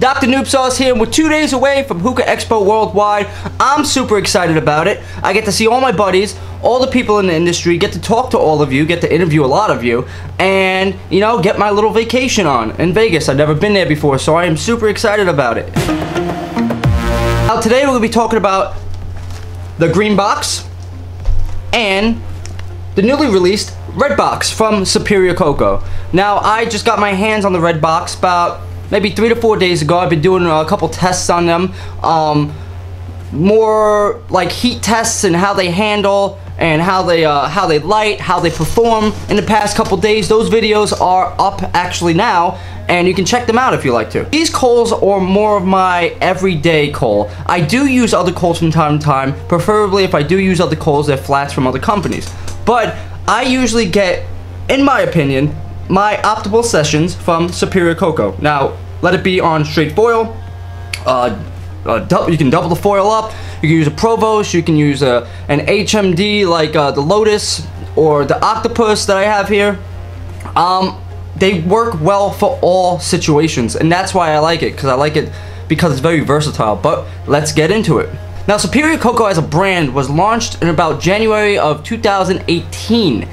Dr. Noob Sauce here, and we're 2 days away from Hookah Expo Worldwide. I'm super excited about it. I get to see all my buddies, all the people in the industry, get to talk to all of you, get to interview a lot of you, and, you know, get my little vacation on in Vegas. I've never been there before, so I am super excited about it. Now, today we're going to be talking about the green box and the newly released red box from Superior Coco. Now, I just got my hands on the red box about maybe 3 to 4 days ago. I've been doing a couple tests on them, more like heat tests and how they handle and how they light, how they perform in the past couple days. Those videos are up actually now, and you can check them out if you like to. These coals are more of my everyday coal. I do use other coals from time to time. Preferably, if I do use other coals, they're flats from other companies. But I usually get, in my opinion, my optimal sessions from Superior Coco. Now, let it be on straight foil. You can double the foil up. You can use a Provost. You can use an HMD like the Lotus or the Octopus that I have here. They work well for all situations, and that's why I like it, because it's very versatile. But let's get into it. Now, Superior Coco as a brand was launched in about January of 2018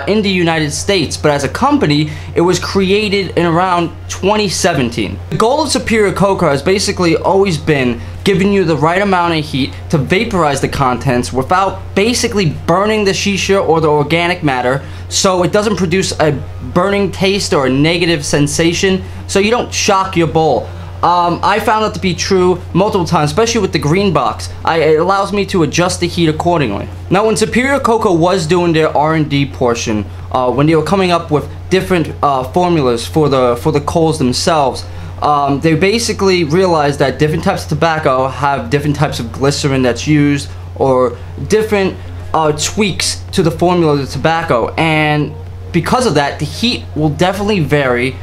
in the United States, but as a company, it was created in around 2017. The goal of Superior Coco has basically always been giving you the right amount of heat to vaporize the contents without basically burning the shisha or the organic matter, so it doesn't produce a burning taste or a negative sensation, so you don't shock your bowl. I found that to be true multiple times, especially with the green box. It allows me to adjust the heat accordingly. Now, when Superior Coco was doing their R&D portion, when they were coming up with different formulas for the coals themselves, they basically realized that different types of tobacco have different types of glycerin that's used, or different tweaks to the formula of the tobacco, and because of that, the heat will definitely vary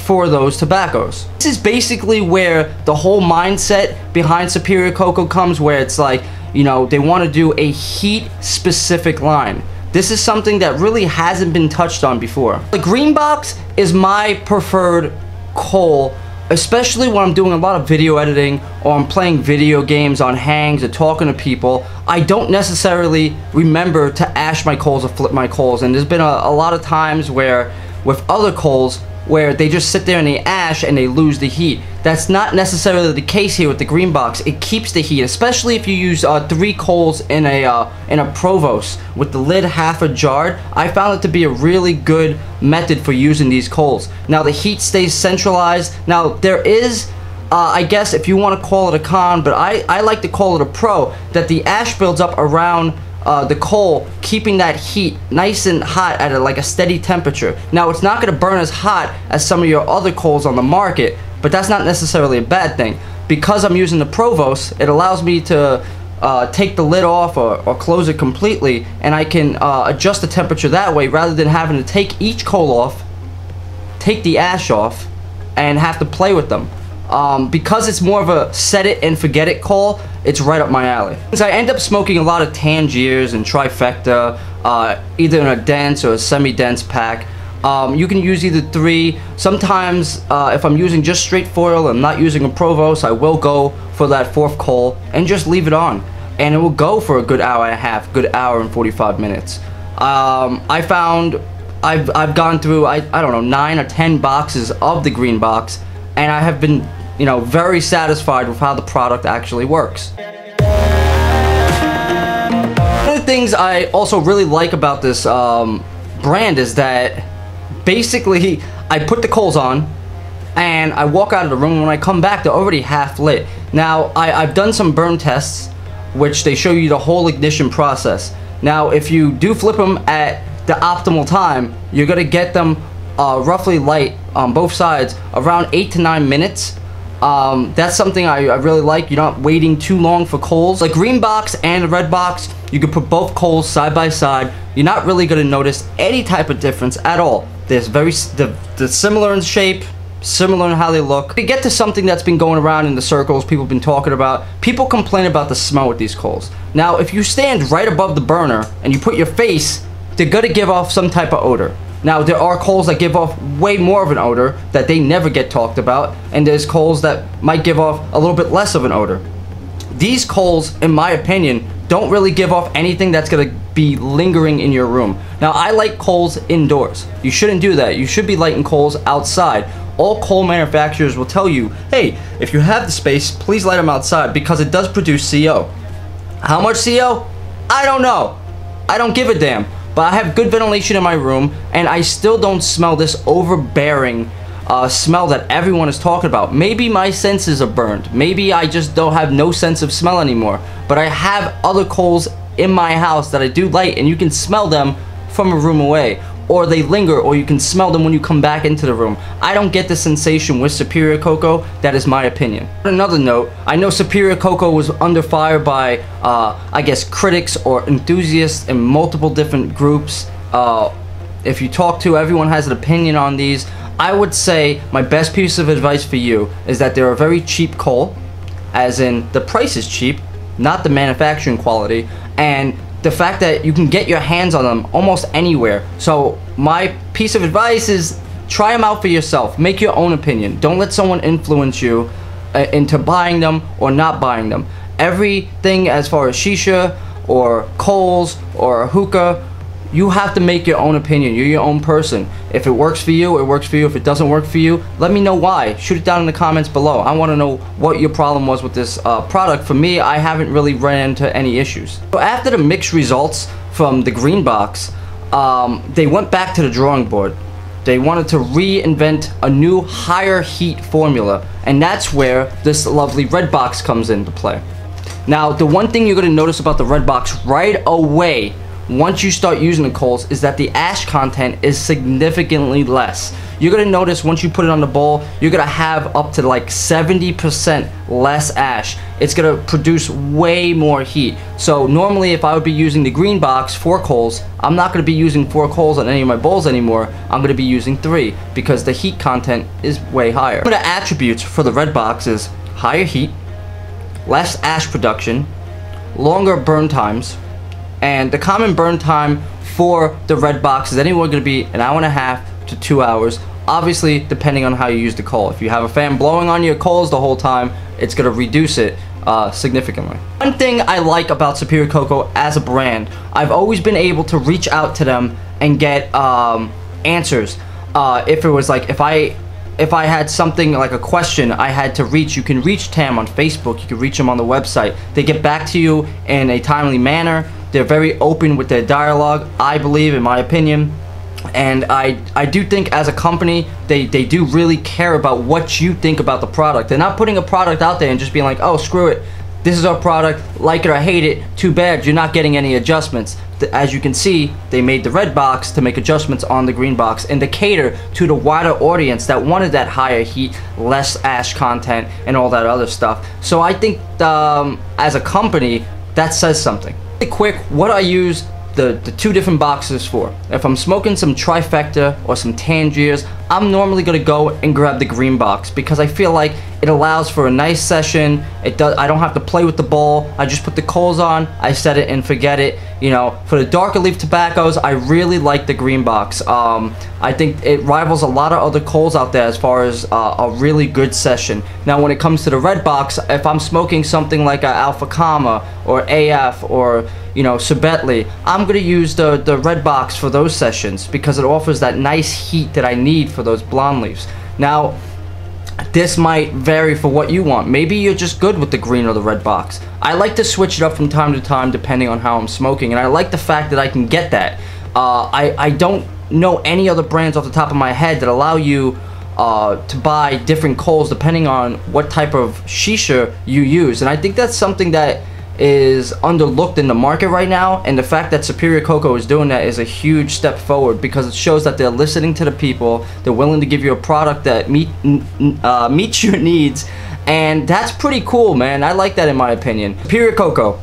for those tobaccos. This is basically where the whole mindset behind Superior Coco comes, where it's like, you know, they want to do a heat specific line. This is something that really hasn't been touched on before. The green box is my preferred coal, especially when I'm doing a lot of video editing or I'm playing video games on hangs or talking to people. I don't necessarily remember to ash my coals or flip my coals, and there's been a lot of times where with other coals where they just sit there and they ash and they lose the heat. That's not necessarily the case here with the green box. It keeps the heat, especially if you use 3 coals in a Provost with the lid half ajarred. I found it to be a really good method for using these coals. Now, the heat stays centralized. Now, there is I guess if you want to call it a con, but I like to call it a pro, that the ash builds up around the coal, keeping that heat nice and hot at like a steady temperature. Now, it's not going to burn as hot as some of your other coals on the market, but that's not necessarily a bad thing. Because I'm using the Provost, it allows me to take the lid off or close it completely, and I can adjust the temperature that way, rather than having to take each coal off, take the ash off, and have to play with them. Because it's more of a set it and forget it coal, it's right up my alley. Since I end up smoking a lot of Tangiers and Trifecta, either in a dense or a semi-dense pack, you can use either 3. Sometimes, if I'm using just straight foil and not using a Provost, I will go for that 4th coal and just leave it on, and it will go for a good hour and a half, good hour and 45 minutes. I found I've gone through I don't know, 9 or 10 boxes of the green box, and I have been, you know, very satisfied with how the product actually works. One of the things I also really like about this brand is that basically I put the coals on and I walk out of the room, and when I come back, they're already half lit. Now, I've done some burn tests, which they show you the whole ignition process. Now, if you do flip them at the optimal time, you're gonna get them roughly light on both sides around 8 to 9 minutes. That's something I really like. You're not waiting too long for coals. The green box and the red box, you can put both coals side by side. You're not really going to notice any type of difference at all. They're similar in shape, similar in how they look. To get to something that's been going around in the circles, people have been talking about, people complain about the smell with these coals. Now, if you stand right above the burner and you put your face, they're going to give off some type of odor. Now, there are coals that give off way more of an odor that they never get talked about, and there's coals that might give off a little bit less of an odor. These coals, in my opinion, don't really give off anything that's gonna be lingering in your room. Now, I light coals indoors. You shouldn't do that. You should be lighting coals outside. All coal manufacturers will tell you, hey, if you have the space, please light them outside, because it does produce CO. How much CO? I don't know. I don't give a damn. But I have good ventilation in my room, and I still don't smell this overbearing smell that everyone is talking about. Maybe my senses are burned. Maybe I just don't have no sense of smell anymore. But I have other coals in my house that I do light, and you can smell them from a room away, or they linger, or you can smell them when you come back into the room. I don't get the sensation with Superior Coco. That is my opinion. On another note, I know Superior Coco was under fire by I guess critics or enthusiasts in multiple different groups. If you talk to, everyone has an opinion on these. I would say my best piece of advice for you is that they're a very cheap coal, as in the price is cheap, not the manufacturing quality, and the fact that you can get your hands on them almost anywhere. So my piece of advice is try them out for yourself. Make your own opinion. Don't let someone influence you into buying them or not buying them. Everything as far as shisha or coals or hookah, you have to make your own opinion. You're your own person. If it works for you, it works for you. If it doesn't work for you, let me know why. Shoot it down in the comments below. I want to know what your problem was with this product. For me, I haven't really ran into any issues. So after the mixed results from the green box, they went back to the drawing board. They wanted to reinvent a new higher heat formula, and that's where this lovely red box comes into play. Now, the one thing you're going to notice about the red box right away once you start using the coals is that the ash content is significantly less. You're gonna notice once you put it on the bowl, you're gonna have up to like 70% less ash. It's gonna produce way more heat. So normally if I would be using the green box 4 coals, I'm not gonna be using 4 coals on any of my bowls anymore. I'm gonna be using 3 because the heat content is way higher. Some of the attributes for the red box is higher heat, less ash production, longer burn times, and the common burn time for the red box is anywhere going to be 1.5 hours to 2 hours, obviously depending on how you use the coal. If you have a fan blowing on your coals the whole time, it's going to reduce it significantly. One thing I like about Superior Coco as a brand, I've always been able to reach out to them and get answers. If it was like, if I had something like a question I had to reach, you can reach Tam on Facebook, you can reach them on the website. They get back to you in a timely manner. They're very open with their dialogue, I believe, in my opinion. And I do think as a company, they do really care about what you think about the product. They're not putting a product out there and just being like, oh, screw it. This is our product, like it or hate it, too bad, you're not getting any adjustments. As you can see, they made the red box to make adjustments on the green box and to cater to the wider audience that wanted that higher heat, less ash content, and all that other stuff. So I think as a company, that says something. Really quick, what I use the 2 different boxes for. If I'm smoking some trifecta or some Tangiers, I'm normally gonna go and grab the green box because I feel like it allows for a nice session. I don't have to play with the bowl. I just put the coals on, I set it and forget it. You know, for the darker leaf tobaccos, I really like the green box. I think it rivals a lot of other coals out there as far as a really good session. Now, when it comes to the red box, if I'm smoking something like a Alpha Kama or AF or, you know, Subetli, I'm gonna use the red box for those sessions because it offers that nice heat that I need for those blonde leaves. Now, this might vary for what you want. Maybe you're just good with the green or the red box. I like to switch it up from time to time depending on how I'm smoking, and I like the fact that I can get that. I don't know any other brands off the top of my head that allow you to buy different coals depending on what type of shisha you use, and I think that's something that is underlooked in the market right now, and the fact that Superior Coco is doing that is a huge step forward because it shows that they're listening to the people. They're willing to give you a product that meets your needs, and that's pretty cool, man. I like that in my opinion. Superior Coco,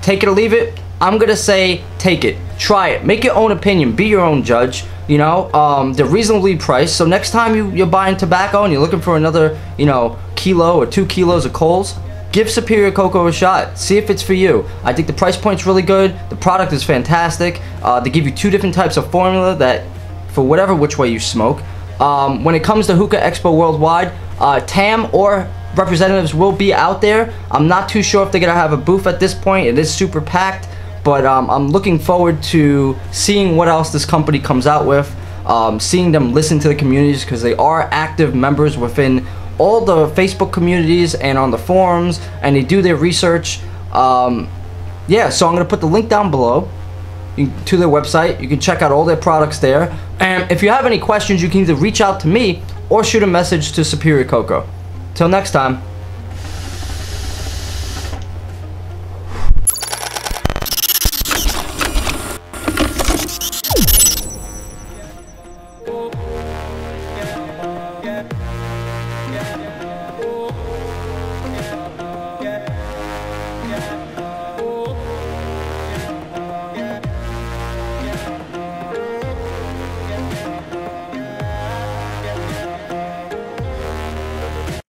take it or leave it. I'm gonna say take it, try it, make your own opinion, be your own judge. You know, they're reasonably priced, so next time you're buying tobacco and you're looking for another, you know, kilo or 2 kilos of coals, give Superior Coco a shot. See if it's for you. I think the price point's really good. The product is fantastic. They give you 2 different types of formula that for whatever which way you smoke. When it comes to Hookah Expo Worldwide, TAM or representatives will be out there. I'm not too sure if they're gonna have a booth at this point. It is super packed, but I'm looking forward to seeing what else this company comes out with, seeing them listen to the communities, because they are active members within all the Facebook communities and on the forums, and they do their research. Yeah, so I'm gonna put the link down below to their website. You can check out all their products there, and if you have any questions, you can either reach out to me or shoot a message to Superior Coco. Till next time.